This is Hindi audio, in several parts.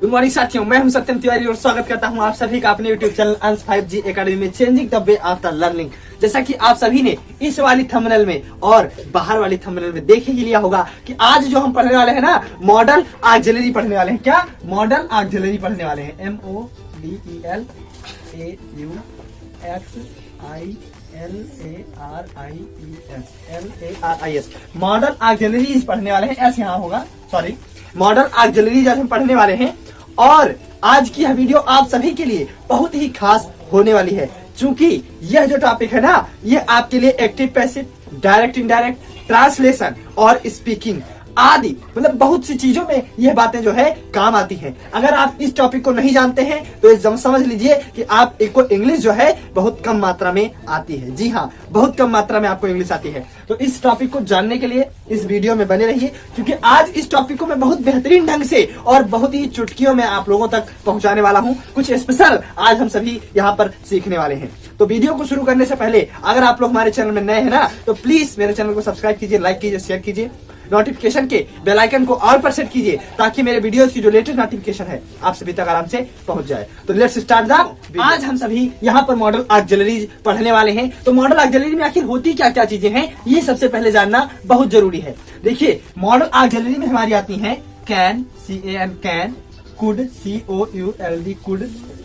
गुड मॉर्निंग साथियों, मैं हूं सत्यम तिवारी और स्वागत करता हूं आप सभी का अपने यूट्यूब चैनल अंश 5G एकेडमी में changing the way of the learning. जैसा कि आप सभी ने इस वाली थंबनेल में और बाहर वाली थंबनेल में देख ही लिया होगा कि आज जो हम पढ़ने वाले हैं ना, मॉडल ऑक्सिलरी पढ़ने वाले हैं। क्या मॉडल ऑक्सिलरी पढ़ने वाले हैं? MODELAUXILARIES मॉडल ऑक्सिलरीज पढ़ने वाले हैं। ऐसे यहाँ होगा, सॉरी, मॉडल ऑक्सिलरीज आज हम पढ़ने वाले हैं। और आज की यह वीडियो आप सभी के लिए बहुत ही खास होने वाली है, क्योंकि यह जो टॉपिक है ना, यह आपके लिए active passive, direct indirect, translation और स्पीकिंग आदि मतलब बहुत सी चीजों में यह बातें जो है काम आती हैं। अगर आप इस टॉपिक को नहीं जानते हैं तो समझ लीजिए कि आप को इंग्लिश जो है बहुत कम मात्रा में आती है। जी हाँ, बहुत कम मात्रा में आपको इंग्लिश आती है। तो इस टॉपिक को जानने के लिए इस वीडियो में बने रहिए, क्योंकि आज इस टॉपिक को मैं बहुत बेहतरीन ढंग से और बहुत ही चुटकियों में आप लोगों तक पहुंचाने वाला हूं। कुछ स्पेशल आज हम सभी यहाँ पर सीखने वाले हैं। तो वीडियो को शुरू करने से पहले अगर आप लोग हमारे चैनल में नए हैं ना, तो प्लीज मेरे चैनल को सब्सक्राइब कीजिए, लाइक कीजिए, शेयर कीजिए, नोटिफिकेशन के बेल आइकन को ऑल पर सेट कीजिए, ताकि मेरे वीडियोस की जो लेटेस्ट नोटिफिकेशन है आप सभी तक आराम से पहुंच जाए। तो लेट्स स्टार्ट द। आज हम सभी यहाँ पर मॉडल ऑक्सिलरीज पढ़ने वाले हैं। तो मॉडल ऑक्सिलरी में आखिर होती क्या क्या चीजें हैं, ये सबसे पहले जानना बहुत जरूरी है। देखिए, मॉडल ऑक्सिलरी में हमारी आती है can, CAN can, could, COULD could,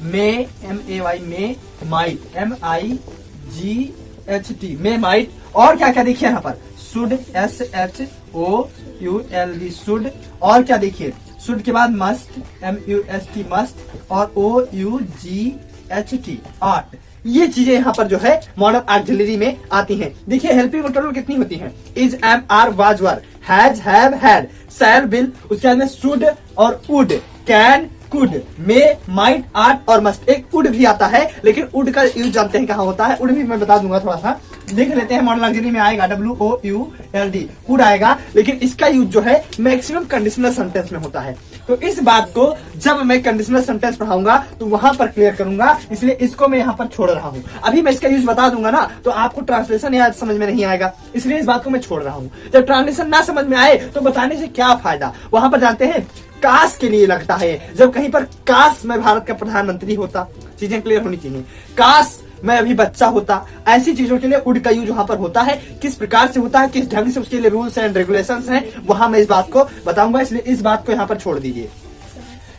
may, MAY may, might, MIGHT may might, और क्या क्या देखिए यहाँ पर शुड, SHOULD शुड, और क्या देखिए शुड के बाद मस्ट, MUST मस्ट, और OUGHT आर्ट। ये चीजें यहाँ पर जो है मॉडल ऑक्सिलरी में आती हैं। देखिए हेल्पिंग टोटल कितनी होती हैं? Is, am, are, was, were, has, have, had, shall, will, उसके बाद में शुड और would, can, could, may, might, art और मस्ट। एक वुड भी आता है, लेकिन वुड का यूज जानते हैं कहाँ होता है? वुड भी मैं बता दूंगा, थोड़ा सा देख लेते हैं। मॉडल ऑक्सिलरी में आएगा WOULD वुड आएगा, लेकिन इसका यूज जो है मैक्सिमम कंडीशनल सेंटेंस में होता है। तो इस बात को जब मैं कंडीशनल सेंटेंस पढ़ाऊंगा तो वहां पर क्लियर करूंगा, इसलिए इसको मैं यहाँ पर छोड़ रहा हूँ। अभी मैं इसका यूज बता दूंगा ना, तो आपको ट्रांसलेशन याद समझ में नहीं आएगा, इसलिए इस बात को मैं छोड़ रहा हूँ। जब ट्रांसलेशन ना समझ में आए तो बताने से क्या फायदा। वहां पर जानते हैं काश के लिए लगता है, जब कहीं पर काश मैं भारत का प्रधानमंत्री होता, चीजें क्लियर होनी चाहिए। काश मैं अभी बच्चा होता, ऐसी चीजों के लिए वुड का यूज वहां पर होता है। किस प्रकार से होता है, किस ढंग से, उसके लिए रूल्स एंड रेगुलेशंस हैं, वहां मैं इस बात को बताऊंगा, इसलिए इस बात को यहाँ पर छोड़ दीजिए।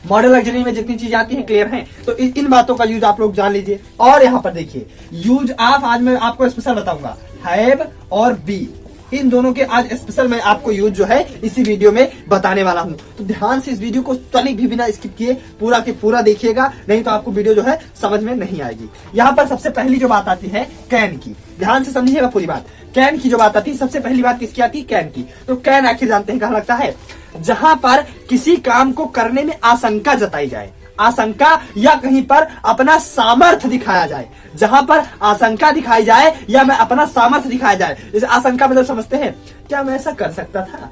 मॉडल ऑक्सिलरी में जितनी चीजें आती हैं क्लियर हैं, तो इन बातों का यूज आप लोग जान लीजिए। और यहाँ पर देखिए यूज ऑफ, आज मैं आपको स्पेशल बताऊंगा हैव और बी, इन दोनों के आज स्पेशल मैं आपको यूज जो है इसी वीडियो में बताने वाला हूं। तो ध्यान से इस वीडियो को तनिक भी बिना स्किप किए पूरा के पूरा देखिएगा, नहीं तो आपको वीडियो जो है समझ में नहीं आएगी। यहाँ पर सबसे पहली जो बात आती है कैन की, ध्यान से समझिएगा पूरी बात। कैन की जो बात आती है, सबसे पहली बात किसकी आती है? कैन की। तो कैन आखिर जानते हैं कहाँ लगता है? जहां पर किसी काम को करने में आशंका जताई जाए, आशंका या कहीं पर अपना सामर्थ्य दिखाया जाए। जहां पर आशंका दिखाई जाए या मैं अपना सामर्थ्य दिखाया जाए, जैसे आशंका मतलब समझते हैं, क्या मैं ऐसा कर सकता था?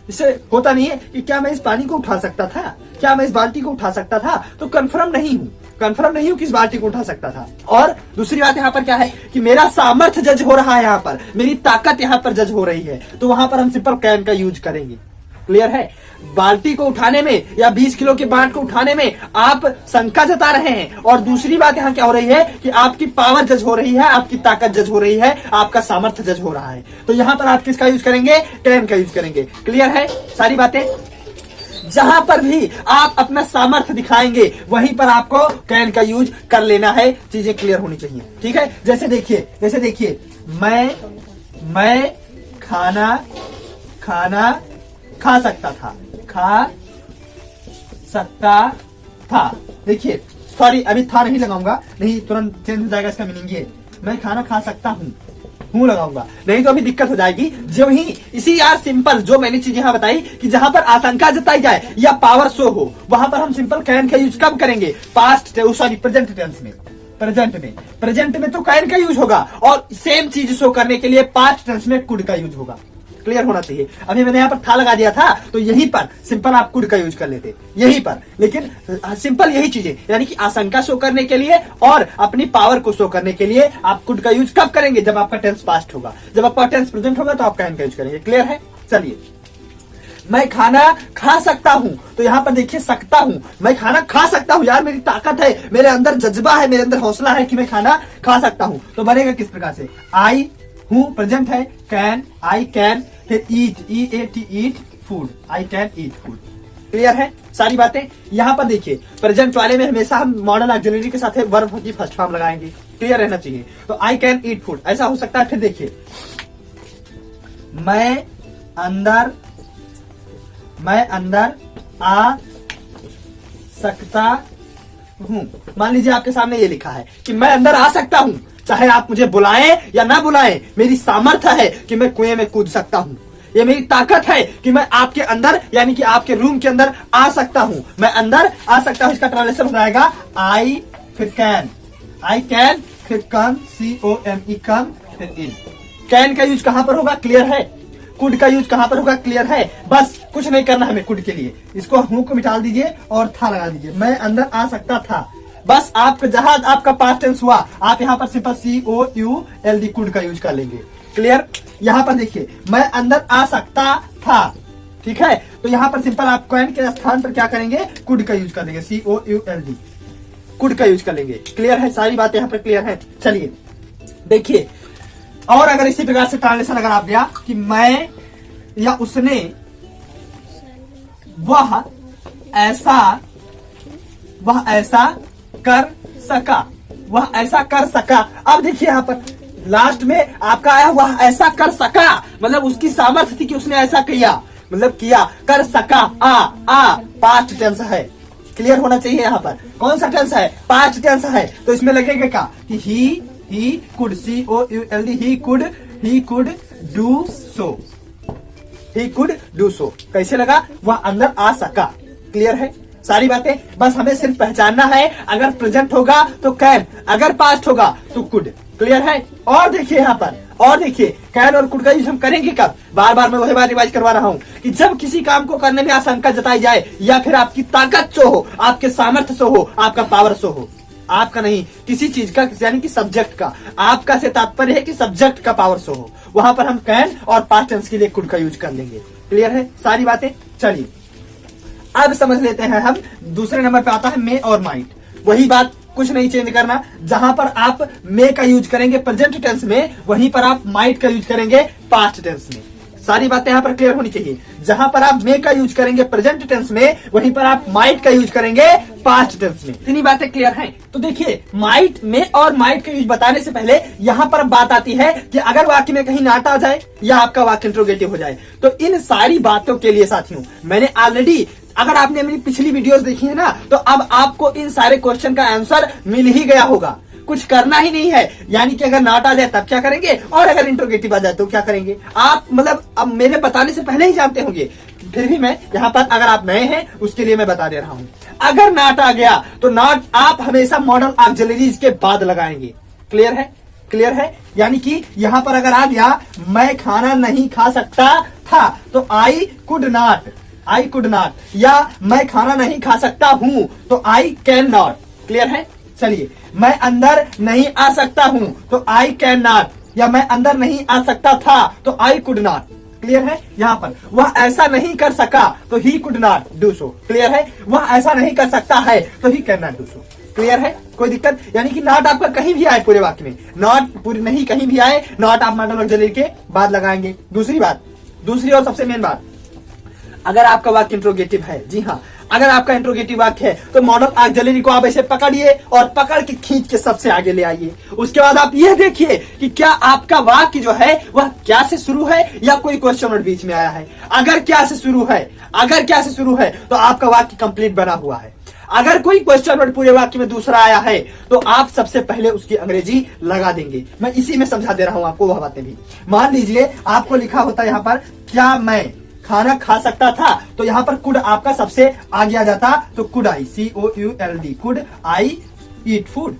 इससे होता नहीं है कि क्या मैं इस पानी को उठा सकता था, क्या मैं इस बाल्टी को उठा सकता था, तो कंफर्म नहीं हूं कि इस बाल्टी को उठा सकता था। और दूसरी बात यहाँ पर क्या है कि मेरा सामर्थ्य जज हो रहा है, यहाँ पर मेरी ताकत यहाँ पर जज हो रही है, तो वहां पर हम सिंपल कैन का यूज करेंगे। क्लियर है? बाल्टी को उठाने में या 20 किलो के बाट को उठाने में आप शंका जता रहे हैं, और दूसरी बात यहाँ क्या हो रही है कि आपकी पावर जज हो रही है, आपकी ताकत जज हो रही है, आपका सामर्थ्य जज हो रहा है। तो यहाँ पर आप किसका यूज करेंगे? कैन का यूज करेंगे। क्लियर है सारी बातें? जहां पर भी आप अपना सामर्थ्य दिखाएंगे वहीं पर आपको कैन का यूज कर लेना है। चीजें क्लियर होनी चाहिए, ठीक है? जैसे देखिए मैं खाना खा सकता था। देखिए, सॉरी अभी था नहीं लगाऊंगा, नहीं तुरंत चेंज हो जाएगा इसका मीनिंग। ये मैं खाना खा सकता हूँ लगाऊंगा, नहीं तो अभी दिक्कत हो जाएगी। जो ही इसी यार सिंपल जो मैंने चीज यहाँ बताई कि जहां पर आशंका जताई जाए या पावर शो हो, वहां पर हम सिंपल कैन का यूज कब करेंगे? पास्ट, सॉरी प्रेजेंट टेंस में। प्रेजेंट में तो कैन का यूज होगा, और सेम चीज शो करने के लिए पास्ट टेंस में कुड का यूज होगा। क्लियर होना चाहिए। अभी मैंने यहाँ पर था लगा दिया था, तो यहीं पर सिंपल आप कुड का यूज कर लेते यहीं पर, लेकिन सिंपल यही चीजें, यानी कि आशंका शो करने के लिए और अपनी पावर को शो करने के लिए आप कुड का यूज कब करेंगे? जब आपका टेंस पास्ट होगा। जब आपका टेंस प्रेजेंट होगा तो आप कैन का यूज करेंगे। क्लियर है? चलिए मैं खाना खा सकता हूँ, तो यहाँ पर देखिए सकता हूँ, मैं खाना खा सकता हूँ यार, मेरी ताकत है, मेरे अंदर जज्बा है, मेरे अंदर हौसला है कि मैं खाना खा सकता हूँ। तो बनेगा किस प्रकार से, आई हूँ प्रेजेंट है, कैन, आई कैन, फिर ईट, EAT eat food, I can eat food. Clear है सारी बातें। यहाँ पर देखिए प्रेजेंट वाले में हमेशा हम मॉडल ऑक्सिलरी के साथ वर्ब की फर्स्ट फॉर्म लगाएंगे, क्लियर रहना चाहिए। तो आई कैन ईट फूड ऐसा हो सकता है। फिर देखिए मैं अंदर आ सकता हूँ। मान लीजिए आपके सामने ये लिखा है कि मैं अंदर आ सकता हूँ, चाहे आप मुझे बुलाएं या ना बुलाएं, मेरी सामर्थ्य है कि मैं कुएं में कूद सकता हूँ, ये मेरी ताकत है कि मैं आपके अंदर यानी कि आपके रूम के अंदर आ सकता हूँ, मैं अंदर आ सकता हूँ। इसका ट्रांसलेशन हो जाएगा आई फिर कैन, आई कैन फिर कम, COME कम, फिर इन। कैन का यूज कहां पर होगा, क्लियर है। कुड का यूज कहां पर होगा, क्लियर है। बस कुछ नहीं करना हमें कुड के लिए, इसको हूं को मिटा दीजिए और था लगा दीजिए। मैं अंदर आ सकता था, बस आपका जहां आपका पास्ट टेंस हुआ आप यहाँ पर सिंपल COULD कुड का यूज कर लेंगे, क्लियर। यहाँ पर देखिए मैं अंदर आ सकता था, ठीक है, तो यहाँ पर सिंपल आप कैन के स्थान पर क्या करेंगे, कुड का यूज कर लेंगे, COULD कुड का यूज कर लेंगे। क्लियर है सारी बातें यहाँ पर क्लियर है। चलिए देखिए, और अगर इसी प्रकार से ट्रांसलेशन अगर आप दिया कि मैं या उसने वह ऐसा कर सका, वह ऐसा कर सका। अब देखिए यहाँ पर लास्ट में आपका आया वह ऐसा कर सका, मतलब उसकी सामर्थ्य थी कि उसने ऐसा किया, मतलब किया, कर सका। आ पास्ट टेंस है, क्लियर होना चाहिए। यहाँ पर कौन सा टेंस है, पास्ट टेंस है, तो इसमें लगेगा क्या कि he could, COULD he could do so, he could do so. कैसे लगा, वह अंदर आ सका। क्लियर है सारी बातें। बस हमें सिर्फ पहचानना है, अगर प्रेजेंट होगा तो कैन, अगर पास्ट होगा तो कुड। क्लियर है। और देखिए यहाँ पर, और देखिए कैन और कुड का यूज हम करेंगे कब, बार बार मैं वही बात रिवाइज करवा रहा हूँ कि जब किसी काम को करने में आशंका जताई जाए या फिर आपकी ताकत शो हो, आपके सामर्थ्य शो हो, आपका पावर शो हो, आपका नहीं किसी चीज का यानी कि सब्जेक्ट का, आपका से तात्पर्य है कि सब्जेक्ट का पावर शो हो, वहां पर हम कैन और पास्ट टेंस के लिए कुड का यूज कर लेंगे। क्लियर है सारी बातें। चलिए अब समझ लेते हैं हम, दूसरे नंबर पे आता है मे और माइट। वही बात, कुछ नहीं चेंज करना, जहां पर आप मे का यूज करेंगे प्रेजेंट टेंस में, वहीं पर आप माइट का यूज करेंगे पास्ट टेंस में। सारी बातें यहाँ पर क्लियर होनी चाहिए। जहां पर आप मे का यूज करेंगे प्रेजेंट टेंस में, वहीं पर आप माइट का यूज करेंगे पास्ट टेंस में। इतनी बातें क्लियर हैं। तो देखिए माइट में और माइट का यूज बताने से पहले यहाँ पर बात आती है कि अगर वाक्य में कहीं नाट आ जाए या आपका वाक्य इंट्रोगेटिव हो जाए, तो इन सारी बातों के लिए साथियों मैंने ऑलरेडी, अगर आपने मेरी पिछली वीडियोस देखी है ना, तो अब आपको इन सारे क्वेश्चन का आंसर मिल ही गया होगा, कुछ करना ही नहीं है। यानी कि अगर नाट आ जाए तब क्या करेंगे, और अगर इंट्रोगेटिव आ जाए तो क्या करेंगे, आप मतलब अब मेरे बताने से पहले ही जानते होंगे, फिर भी मैं यहाँ पर अगर आप नए हैं उसके लिए मैं बता दे रहा हूँ। अगर नाट आ गया तो नाट आप हमेशा मॉडल ऑक्सिलरीज के बाद लगाएंगे। क्लियर है, क्लियर है। यानी कि यहाँ पर अगर आ गया मैं खाना नहीं खा सकता था, तो I could not, I could not, या मैं खाना नहीं खा सकता हूं तो आई कैन नॉट। क्लियर है। चलिए मैं अंदर नहीं आ सकता हूं तो आई कैन नॉट, या मैं अंदर नहीं आ सकता था तो आई कुड नॉट। क्लियर है। यहाँ पर वह ऐसा नहीं कर सका तो he could not do so. Clear है। वह ऐसा नहीं कर सकता है तो he can not do so. Clear है, कोई दिक्कत, यानी कि नॉट आपका कहीं भी आए पूरे वाक्य में, नॉट पूरी नहीं कहीं भी आए, नॉट आप मॉडल ऑक्सिलरी के बाद लगाएंगे। दूसरी बात, दूसरी और सबसे मेन बात, अगर आपका वाक्य इंट्रोगेटिव है, जी हाँ, अगर आपका इंट्रोगेटिव वाक्य है तो मॉडल ऑक्सिलरी को आप ऐसे पकड़िए और पकड़ के खींच के सबसे आगे ले आइए। उसके बाद आप यह देखिए कि क्या आपका वाक्य जो है वह क्या से शुरू है या कोई क्वेश्चन वर्ड बीच में आया है। अगर क्या से शुरू है, अगर क्या से शुरू है तो आपका वाक्य कंप्लीट बना हुआ है। अगर कोई क्वेश्चन वर्ड पूरे वाक्य में दूसरा आया है तो आप सबसे पहले उसकी अंग्रेजी लगा देंगे। मैं इसी में समझा दे रहा हूं आपको वह बातें भी। मान लीजिए आपको लिखा होता है यहाँ पर क्या मैं खाना खा सकता था, तो यहाँ पर कुड आपका सबसे आगे आ जाता, तो could I, COULD, could I eat food.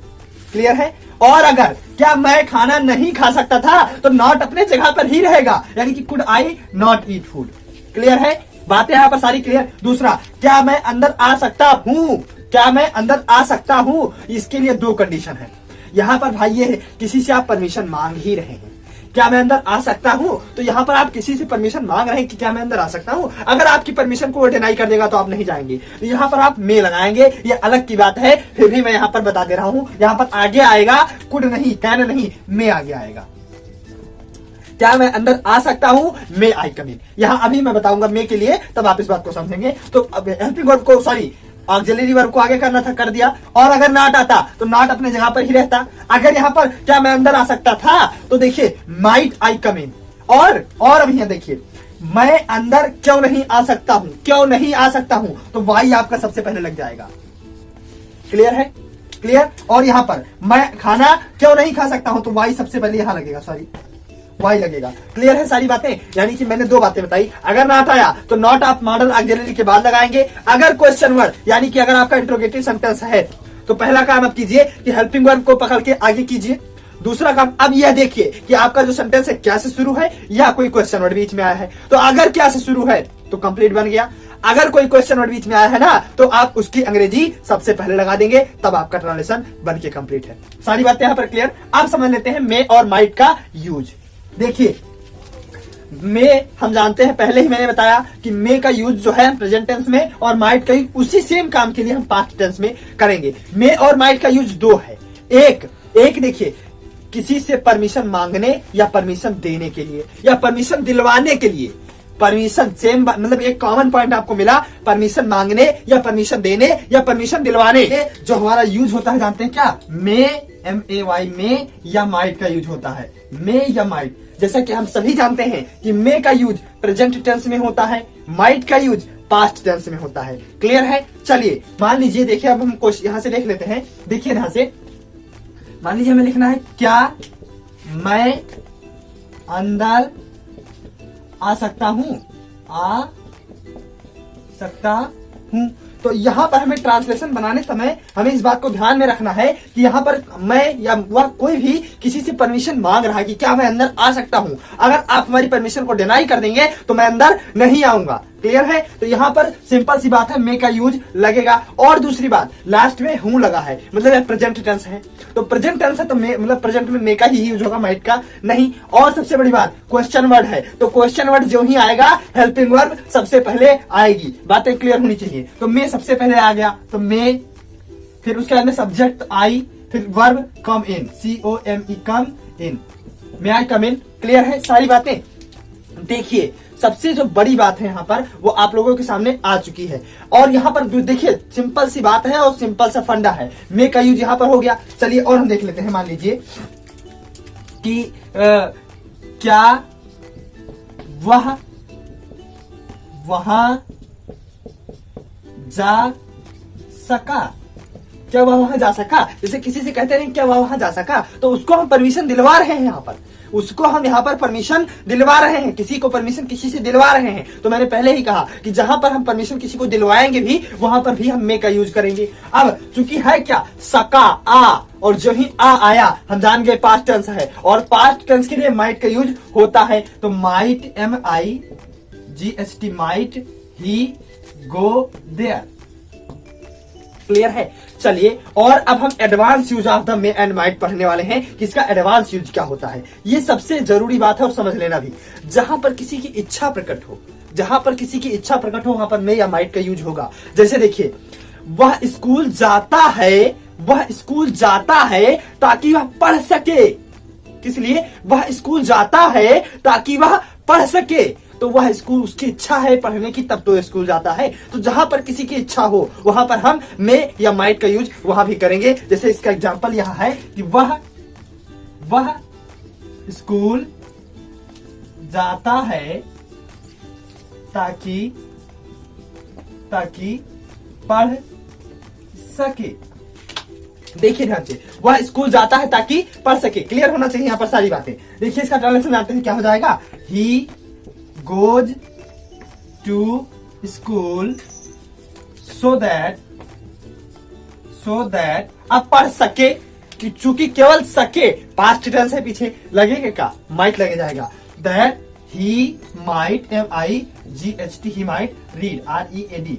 Clear है। और अगर क्या मैं खाना नहीं खा सकता था तो नॉट अपने जगह पर ही रहेगा, यानी कि could I not eat food. Clear है, बातें यहाँ पर सारी क्लियर। दूसरा, क्या मैं अंदर आ सकता हूं, क्या मैं अंदर आ सकता हूं, इसके लिए दो कंडीशन है। यहाँ पर भाई ये है, किसी से आप परमिशन मांग ही रहे हैं, क्या मैं अंदर आ सकता हूं? तो यहाँ पर आप किसी से परमिशन मांग रहे हैं कि क्या मैं अंदर आ सकता हूं। अगर आपकी परमिशन को डिनाई कर देगा तो आप नहीं जाएंगे। तो यहाँ पर आप मे लगाएंगे, ये अलग की बात है, फिर भी मैं यहाँ पर बता दे रहा हूं। यहाँ पर आगे आएगा कुड नहीं, कैन नहीं, मे आगे आएगा। क्या मैं अंदर आ सकता हूं? मे आई कम इन। यहां अभी मैं बताऊंगा मे के लिए, तब आप इस बात को समझेंगे। तो हेल्पिंग वर्ब को, सॉरी ऑक्सिलरी वर्ब को आगे करना था, कर दिया। और अगर नॉट आता तो नॉट अपने जगह पर ही रहता। अगर यहाँ पर क्या मैं अंदर आ सकता था, तो देखिए माइट आई कम इन। और अभी यहाँ देखिए, मैं अंदर क्यों नहीं आ सकता हूं, क्यों नहीं आ सकता हूं, तो वाई आपका सबसे पहले लग जाएगा। क्लियर है? क्लियर? और यहाँ पर मैं खाना क्यों नहीं खा सकता हूं, तो वाई सबसे पहले यहां लगेगा, सॉरी वाई लगेगा। क्लियर है सारी बातें? यानी कि मैंने दो बातें बताई। अगर नॉट आया तो नॉट आप मॉडल ऑक्सिलरी के बाद लगाएंगे। अगर क्वेश्चन वर्ड, यानी कि अगर आपका इंट्रोगेटिव सेंटेंस है, तो पहला काम आप कीजिए कि हेल्पिंग वर्ब को पकड़ के आगे कीजिए। दूसरा काम, अब यह देखिए कि आपका जो सेंटेंस है क्या से शुरू है या कोई क्वेश्चन वर्ड बीच में आया है। तो अगर क्या से शुरू है तो कंप्लीट बन गया। अगर कोई क्वेश्चन वर्ड बीच में आया है ना, तो आप उसकी अंग्रेजी सबसे पहले लगा देंगे, तब आपका ट्रांसलेशन बन के कंप्लीट है। सारी बातें यहां पर क्लियर। आप समझ लेते हैं मे और माइट का यूज। देखिए मे हम जानते हैं, पहले ही मैंने बताया कि मे का यूज जो है प्रेजेंट टेंस में, और माइट का यूज उसी सेम काम के लिए हम पास्ट टेंस में करेंगे। मे और माइट का यूज दो है। एक देखिए, किसी से परमिशन मांगने या परमिशन देने के लिए या परमिशन दिलवाने के लिए। परमिशन सेम, मतलब एक कॉमन पॉइंट आपको मिला, परमिशन मांगने या परमिशन देने या परमिशन दिलवाने। जो हमारा यूज होता है जानते हैं क्या? मे, MAY मे, या माइट का यूज होता है। मे या माइट, जैसा कि हम सभी जानते हैं कि मे का यूज प्रेजेंट टेंस में होता है, माइट का यूज पास्ट टेंस में होता है। क्लियर है? चलिए मान लीजिए, देखिए अब हम यहां से देख लेते हैं। देखिए यहां से मान लीजिए हमें लिखना है, क्या मैं अंदर आ सकता हूं, आ सकता हूं। तो यहां पर हमें ट्रांसलेशन बनाने समय हमें इस बात को ध्यान में रखना है कि यहां पर मैं या वह कोई भी किसी से परमिशन मांग रहा है कि क्या मैं अंदर आ सकता हूं। अगर आप हमारी परमिशन को डिनाई कर देंगे तो मैं अंदर नहीं आऊंगा। क्लियर है? तो यहां पर सिंपल सी बात है, मे का यूज लगेगा। और दूसरी बात, लास्ट में हूं लगा है, मतलब प्रेजेंट टेंस है, तो प्रेजेंट टेंस है तो मे, मतलब प्रेजेंट में मे का ही यूज होगा, माइट का नहीं। और सबसे बड़ी बात, क्वेश्चन वर्ड है, तो क्वेश्चन वर्ड जो ही आएगा हेल्पिंग वर्ब सबसे पहले आएगी। बातें क्लियर होनी चाहिए। तो मे सबसे पहले आ गया, तो मे, फिर उसके बाद में सब्जेक्ट आई, फिर वर्ब कम इन, COME कम इन, मे आई कम इन। क्लियर है सारी बातें? देखिए सबसे जो बड़ी बात है यहाँ पर वो आप लोगों के सामने आ चुकी है। और यहाँ पर देखिए सिंपल सी बात है और सिंपल सा फंडा है। मे का यूज यहाँ पर हो गया। चलिए और हम देख लेते हैं। मान लीजिए कि क्या वह वहां जा सका, क्या वह वहां जा सका। जैसे किसी से कहते हैं क्या वह वहां जा सका, तो उसको हम परमिशन दिलवा रहे हैं। यहाँ पर उसको हम यहाँ पर परमिशन दिलवा रहे हैं, किसी को परमिशन किसी से दिलवा रहे हैं। तो मैंने पहले ही कहा कि जहां पर हम परमिशन किसी को दिलवाएंगे भी, वहां पर भी हम मे का यूज करेंगे। अब चूंकि है क्या, सका, आ, और जो ही आ आया हम जान गए पास्ट टेंस है, और पास्ट टेंस के लिए माइट का यूज होता है। तो might, MIGHT, might he go there. Clear है? चलिए और अब हम advance use of the may and might पढ़ने वाले हैं कि इसका एडवांस यूज क्या होता है। ये सबसे जरूरी बात है और समझ लेना भी। जहां पर किसी की इच्छा प्रकट हो, जहां पर किसी की इच्छा प्रकट हो, वहां पर मे या माइट का यूज होगा। जैसे देखिए, वह स्कूल जाता है, वह स्कूल जाता है ताकि वह पढ़ सके। किस लिए? वह स्कूल जाता है ताकि वह पढ़ सके। तो वह स्कूल, उसकी इच्छा है पढ़ने की, तब तो स्कूल जाता है। तो जहां पर किसी की इच्छा हो वहां पर हम मे या माइट का यूज वहां भी करेंगे। जैसे इसका एग्जांपल यहां है कि वह स्कूल जाता है ताकि पढ़ सके। देखिए ध्यान से, वह स्कूल जाता है ताकि पढ़ सके। क्लियर होना चाहिए यहाँ पर सारी बातें। देखिए इसका ट्रांसलेशन जानते हैं क्या हो जाएगा, ही goes to school so that अब पढ़ सके, कि चूंकि केवल सके पास्ट टेंस है, पीछे लगेगा क्या, माइट लगे जाएगा। that he might, MIGHT, he might read, READ।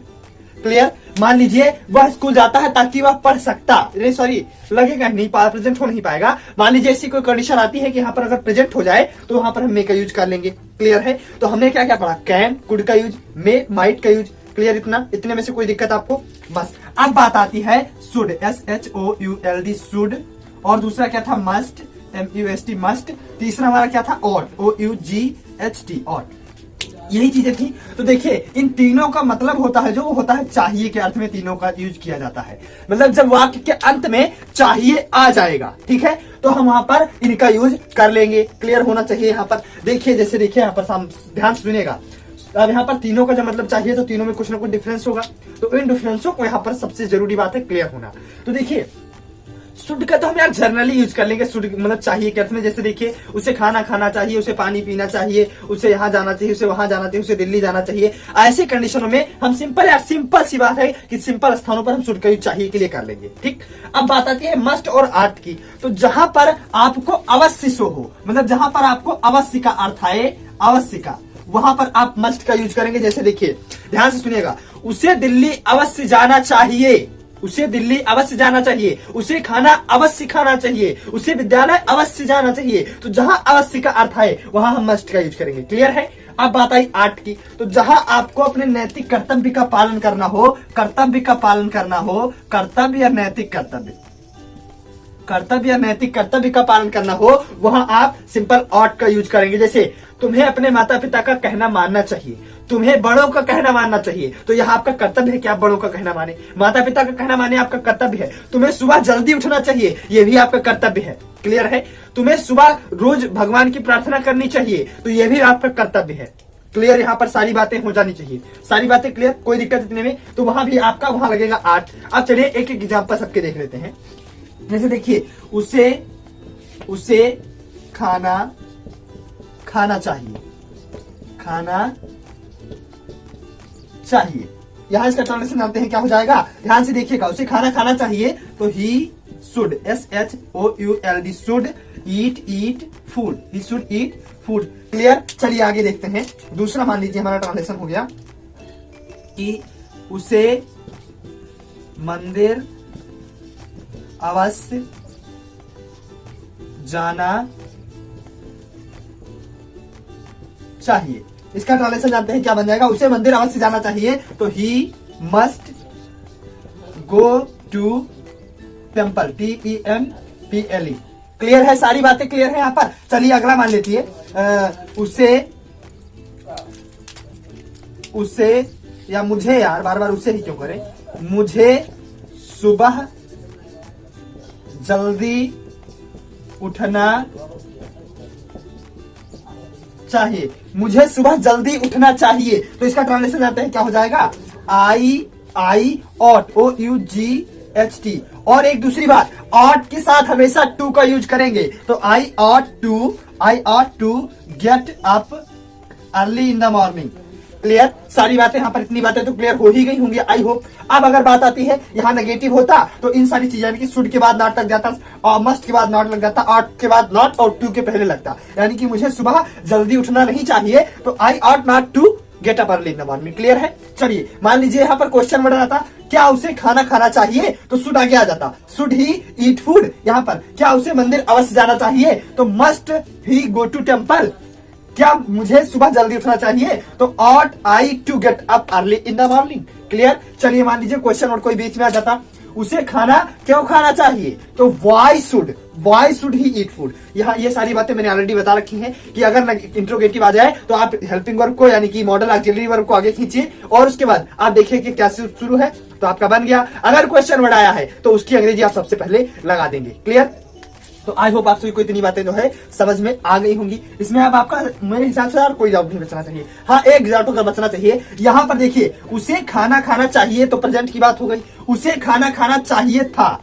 Clear? मान लीजिए वह स्कूल जाता है ताकि वह पढ़ सकता, सॉरी लगेगा नहीं, प्रेजेंट हो नहीं पाएगा। मान लीजिए ऐसी कोई कंडीशन आती है कि यहाँ पर अगर प्रेजेंट हो जाए तो वहां पर हम मे का यूज कर लेंगे। क्लियर है? तो हमने क्या क्या पढ़ा, कैन, कुड का यूज, मे, माइट का यूज। क्लियर? इतने में से कोई दिक्कत आपको? बस अब बात आती है शुड, SHOULD शुड, और दूसरा क्या था मस्ट, MUST मस्ट, तीसरा हमारा क्या था OUGHT, OUGHT और यही चीजें थी। तो देखिए इन तीनों का मतलब होता है, जो होता है चाहिए के अर्थ में तीनों का यूज किया जाता है। मतलब जब वाक्य के अंत में चाहिए आ जाएगा, ठीक है, तो हम वहां पर इनका यूज कर लेंगे। क्लियर होना चाहिए। यहाँ पर देखिए, जैसे देखिए यहाँ पर ध्यान से सुनिएगा, अब यहाँ पर तीनों का जब मतलब चाहिए तो तीनों में कुछ ना कुछ डिफरेंस होगा, तो इन डिफरेंसों को यहाँ पर सबसे जरूरी बात है क्लियर होना। तो देखिए शुड का तो हम यार जनरली यूज कर लेंगे, शुड मतलब चाहिए के अर्थ में। जैसे देखिए उसे खाना खाना चाहिए, उसे पानी पीना चाहिए, उसे यहाँ जाना चाहिए, उसे वहां जाना चाहिए, उसे दिल्ली जाना चाहिए। ऐसी कंडीशनों में हम सिंपल सी बात है कि सिंपल स्थानों पर हम शुड का यूज चाहिए के लिए कर लेंगे। ठीक, अब बात आती है मस्ट और आर्ट की। तो जहां पर आपको अवश्य शो हो, मतलब जहां पर आपको अवश्य का अर्थ आए, अवश्य का, वहां पर आप मस्ट का यूज करेंगे। जैसे देखिए ध्यान से सुनिएगा, उसे दिल्ली अवश्य जाना चाहिए, उसे दिल्ली अवश्य जाना चाहिए, उसे खाना अवश्य खाना चाहिए, उसे विद्यालय अवश्य जाना चाहिए। तो जहां अवश्य का अर्थ है वहां हम मस्ट का यूज करेंगे। क्लियर है? अब बात आई आर्ट की। तो जहां आपको अपने नैतिक कर्तव्य का पालन करना हो, कर्तव्य का पालन करना हो, कर्तव्य या नैतिक कर्तव्य, कर्तव्य या नैतिक कर्तव्य का पालन करना हो, वहां आप सिंपल ऑट का यूज करेंगे। जैसे तुम्हें अपने माता पिता का कहना मानना चाहिए, तुम्हें बड़ों का कहना मानना चाहिए। तो यहाँ आपका कर्तव्य है कि आप बड़ों का कहना माने, माता पिता का कहना माने आपका कर्तव्य है। तुम्हें सुबह जल्दी उठना चाहिए, ये भी आपका कर्तव्य है। क्लियर है? तुम्हें सुबह रोज भगवान की प्रार्थना करनी चाहिए, तो ये भी आपका कर्तव्य है। क्लियर? यहाँ पर सारी बातें हो जानी चाहिए, सारी बातें क्लियर, कोई दिक्कत इतने में। तो वहां भी आपका वहां लगेगा आर्ट। अब चलिए एक एक एग्जाम्पल सबके देख लेते हैं। जैसे देखिए उसे खाना खाना चाहिए, खाना चाहिए। यहां इसका ट्रांसलेशन जानते हैं क्या हो जाएगा, ध्यान से देखिएगा। उसे खाना खाना चाहिए तो he should, SHOULD should eat food, he should eat food. Clear? चलिए आगे देखते हैं। दूसरा मान लीजिए हमारा ट्रांसलेशन हो गया कि उसे मंदिर अवश्य जाना चाहिए। इसका ट्रांसलेशन जानते हैं क्या बन जाएगा, उसे मंदिर अवश्य जाना चाहिए तो he must go to temple, TEMPLE। Clear है? सारी बातें क्लियर है यहाँ पर। चलिए अगला मान लेती है, उसे या मुझे, यार बार बार उसे ही क्यों करें, मुझे सुबह जल्दी उठना चाहिए, मुझे सुबह जल्दी उठना चाहिए। तो इसका ट्रांसलेशन आता है क्या हो जाएगा, आई ऑट, OUGHT। और एक दूसरी बात, ऑट के साथ हमेशा टू का यूज करेंगे। तो I ought to get up early in the morning. Clear? सारी बातें यहाँ पर, इतनी बातें तो क्लियर हो ही गई होंगी आई होप। अब अगर बात आती है यहाँ नेगेटिव होता तो इन सारी चीजें की शुड के बाद नॉट लग जाता, और मस्ट के बाद नॉट लग जाता, ऑट के बाद नॉट और टू के पहले लगता। यानी कि मुझे सुबह जल्दी उठना नहीं चाहिए तो I ought not to get up early in the morning. Clear है? चलिए मान लीजिए यहाँ पर क्वेश्चन बढ़ जाता, क्या उसे खाना खाना चाहिए, तो शुड आगे आ जाता, शुड ही ईट फूड। यहाँ पर क्या उसे मंदिर अवश्य जाना चाहिए, तो must he go to temple. क्या मुझे सुबह जल्दी उठना चाहिए, तो ought I to get up early in the morning. Clear? चलिए मान लीजिए क्वेश्चन और कोई बीच में आ जाता, उसे खाना क्यों खाना चाहिए, तो why should he eat food. यहाँ ये सारी बातें मैंने ऑलरेडी बता रखी हैं कि अगर इंट्रोगेटिव आ जाए तो आप हेल्पिंग वर्ब को, यानी कि मॉडल ऑक्सिलरी वर्ब को आगे खींचिए और उसके बाद आप देखिए कि क्या शुरू है, तो आपका बन गया। अगर क्वेश्चन वर्ड आया है तो उसकी अंग्रेजी आप सबसे पहले लगा देंगे। क्लियर? तो आई होप आप सभी को इतनी बातें जो है समझ में आ गई होंगी। इसमें अब आपका मेरे हिसाब से यार कोई डाउट नहीं बचना चाहिए। हाँ, एक डाउट का बचना चाहिए। यहाँ पर देखिए उसे खाना खाना चाहिए तो प्रेजेंट की बात हो गई, उसे खाना खाना चाहिए था।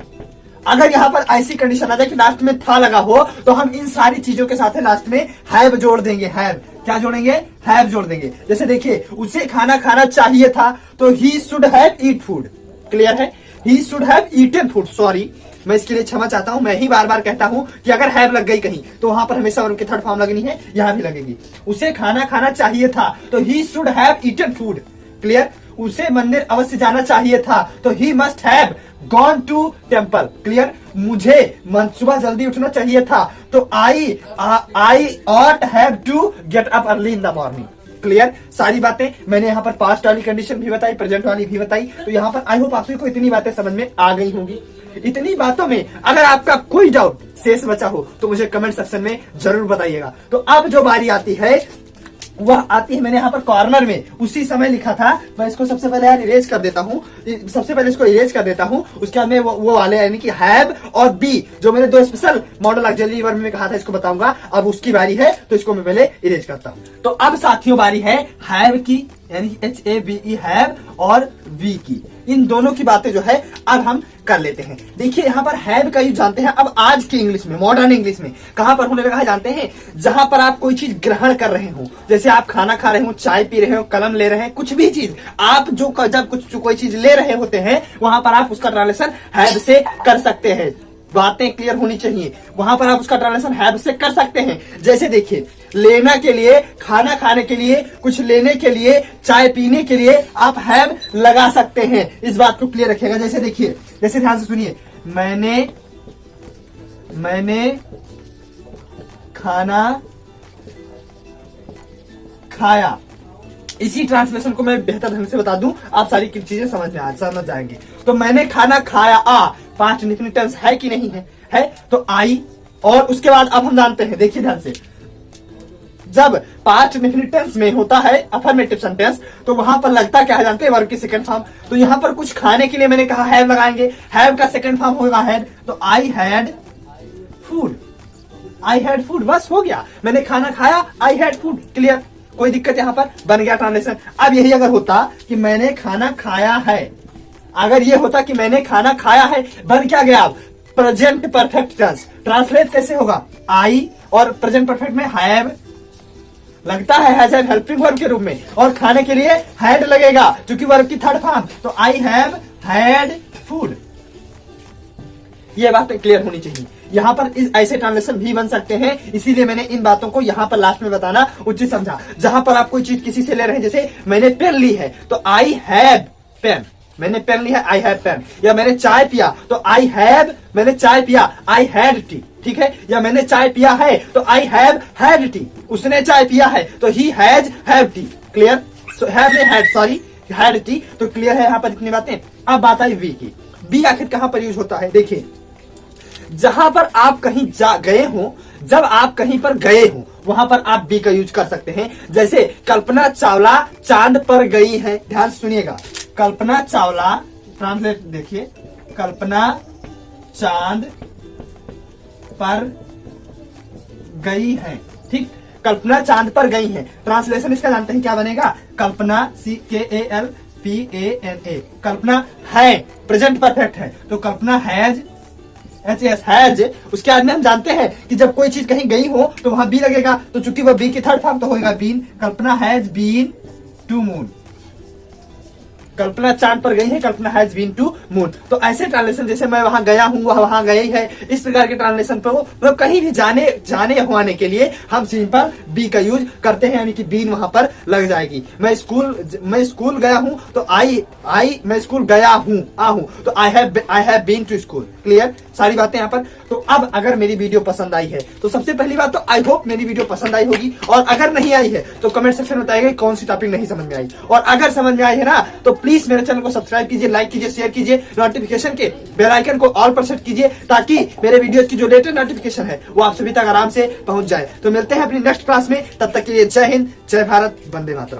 अगर यहाँ पर ऐसी कंडीशन आ जाए कि लास्ट में था लगा हो तो हम इन सारी चीजों के साथ लास्ट में हैव जोड़ देंगे। हैव क्या जोड़ेंगे, हैव जोड़ देंगे। जैसे देखिए उसे खाना खाना चाहिए था तो he should have eat food. Clear है? He should have eaten food. Sorry, मैं इसके लिए क्षमा चाहता हूं, मैं ही बार बार कहता हूं कि अगर हैव लग गई कहीं तो वहां पर हमेशा उनकी थर्ड फॉर्म लगनी है, यहां भी लगेगी। उसे खाना खाना चाहिए था तो he should have eaten food. Clear? उसे मंदिर अवश्य जाना चाहिए था, तो he must have gone to temple. Clear, मुझे सुबह जल्दी उठना चाहिए था, तो I ought have to get up early in the morning. Clear, सारी बातें मैंने यहाँ पर पास्ट वाली कंडीशन भी बताई, प्रेजेंट वाली भी बताई। तो यहाँ पर आई होप आप सभी को इतनी बातें समझ में आ गई होंगी। इतनी बातों में अगर आपका कोई डाउट शेष बचा हो तो मुझे कमेंट सेक्शन में जरूर बताइएगा। तो अब जो बारी आती है वह आती है, मैंने यहाँ पर कॉर्नर में उसी समय लिखा था, मैं इसको सबसे पहले यार इरेज कर देता हूँ, सबसे पहले इसको इरेज कर देता हूँ। उसके बाद में वो वाले यानी कि हैव और बी, जो मैंने दो स्पेशल मॉडल ऑक्सिलरी वर्ब में कहा था, इसको बताऊंगा। अब उसकी बारी है तो इसको मैं पहले इरेज करता हूँ। तो अब साथियों बारी है हैव की, यानी HAVE हैव और वी की। इन दोनों की बातें जो है अब हम कर लेते हैं। देखिए यहाँ पर हैव का यूज जानते हैं अब आज की इंग्लिश में, मॉडर्न इंग्लिश में कहां पर होने लगा है जानते हैं? जहां पर आप कोई चीज ग्रहण कर रहे हो, जैसे आप खाना खा रहे हो, चाय पी रहे हो, कलम ले रहे हैं, कुछ भी चीज आप जब कोई चीज ले रहे होते हैं वहां पर आप उसका ट्रांसलेशन हैव से कर सकते हैं। बातें क्लियर होनी चाहिए, वहां पर आप उसका ट्रांसलेशन हैव से कर सकते हैं। जैसे देखिए, लेना के लिए, खाना खाने के लिए, कुछ लेने के लिए, चाय पीने के लिए आप हैव लगा सकते हैं। इस बात को क्लियर रखिएगा। जैसे देखिए, जैसे ध्यान से सुनिए, मैंने खाना खाया। इसी ट्रांसलेशन को मैं बेहतर ढंग से बता दूं, आप सारी चीजें समझ जाएंगे। तो मैंने खाना खाया, पास्ट इंडेफिनिट टेंस है कि नहीं है तो आई, और उसके बाद अब हम जानते हैं, देखिए ध्यान से, जब पास्ट इंडेफिनिट टेंस में होता है अफर्मेटिव सेंटेंस तो वहां पर लगता क्या है जानते हैं? वर्ब की सेकंड फॉर्म। तो यहां पर कुछ खाने के लिए मैंने कहा हैव लगाएंगे, हैव का सेकंड फॉर्म होगा हैड, तो I had food. I had food, बस हो गया, मैंने खाना खाया, आई हैड फूड। क्लियर, कोई दिक्कत यहाँ पर? बन गया ट्रांसलेशन। अब यही अगर होता कि मैंने खाना खाया है, अगर ये होता कि मैंने खाना खाया है, बन क्या गया? Present perfect tense. ट्रांसलेट कैसे होगा? आई और प्रेजेंट परफेक्ट में हैव लगता है हैज एन हेल्पिंग वर्ब के रूप में, और खाने के लिए हैड लगेगा क्योंकि वर्ब की थर्ड फॉर्म। तो आई हैव हैड फूड। ये बातें क्लियर होनी चाहिए। यहाँ पर इस ऐसे ट्रांसलेशन भी बन सकते हैं, इसीलिए मैंने इन बातों को यहाँ पर लास्ट में बताना उचित समझा। जहां पर आप कोई चीज किसी से ले रहे हैं, जैसे मैंने पेन ली है तो आई हैव पेन, मैंने पेन ली है, आई हैव पेन। या मैंने चाय पिया तो आई हैव, मैंने चाय पिया, आई हैड टी। ठीक है, या मैंने चाय पिया है तो आई हैव हैड टी। उसने चाय पिया है तो he has have T. Clear, have ने हैड, सॉरी हैड टी। तो क्लियर है यहाँ पर इतनी बातें। अब बात आई वी की। बी आखिर कहां पर यूज होता है? देखिए, जहां पर आप कहीं गए हो, जब आप कहीं पर गए हो वहां पर आप बी का यूज कर सकते हैं। जैसे कल्पना चावला चांद पर गई है। ध्यान सुनिएगा, कल्पना चावला, ट्रांसलेट देखिए, कल्पना चांद पर गई है। ठीक, कल्पना चांद पर गई है। ट्रांसलेशन इसका जानते हैं क्या बनेगा? कल्पना CALPANA, कल्पना है, प्रेजेंट परफेक्ट है, तो कल्पना हैज, हैज। उसके बाद में हम जानते हैं कि जब कोई चीज कहीं गई हो तो वहां बी लगेगा, तो चूंकि वह बी की थर्ड फॉर्म तो होगा been. Kalpana has been to moon, Kalpana चांद पर गई है, Kalpana has been to moon. तो ऐसे ट्रांसलेशन, जैसे मैं वहां गया हूं, वह वहां गई है, इस प्रकार के ट्रांसलेशन पर मतलब कहीं भी जाने हुआने के लिए हम सिंपल बी का यूज करते हैं, यानी कि बीन वहां पर लग जाएगी। मैं स्कूल गया हूं तो मैं स्कूल गया हूं, तो I have been to school. Clear, सारी बातें यहाँ पर। तो अब अगर मेरी वीडियो पसंद आई है तो सबसे पहली बात तो आई होप मेरी वीडियो पसंद आई होगी, और अगर नहीं आई है तो कमेंट सेक्शन में बताइएगा कौन सी टॉपिक नहीं समझ में आई, और अगर समझ में आई है ना तो प्लीज मेरे चैनल को सब्सक्राइब कीजिए, लाइक कीजिए, शेयर कीजिए, नोटिफिकेशन के बेल आइकन को ऑल पर सेट कीजिए ताकि मेरे वीडियो की जो लेटेस्ट नोटिफिकेशन है वो आप सभी तक आराम से पहुंच जाए। तो मिलते हैं अपनी नेक्स्ट क्लास में, तब तक के लिए जय हिंद, जय भारत, वंदे मातरम।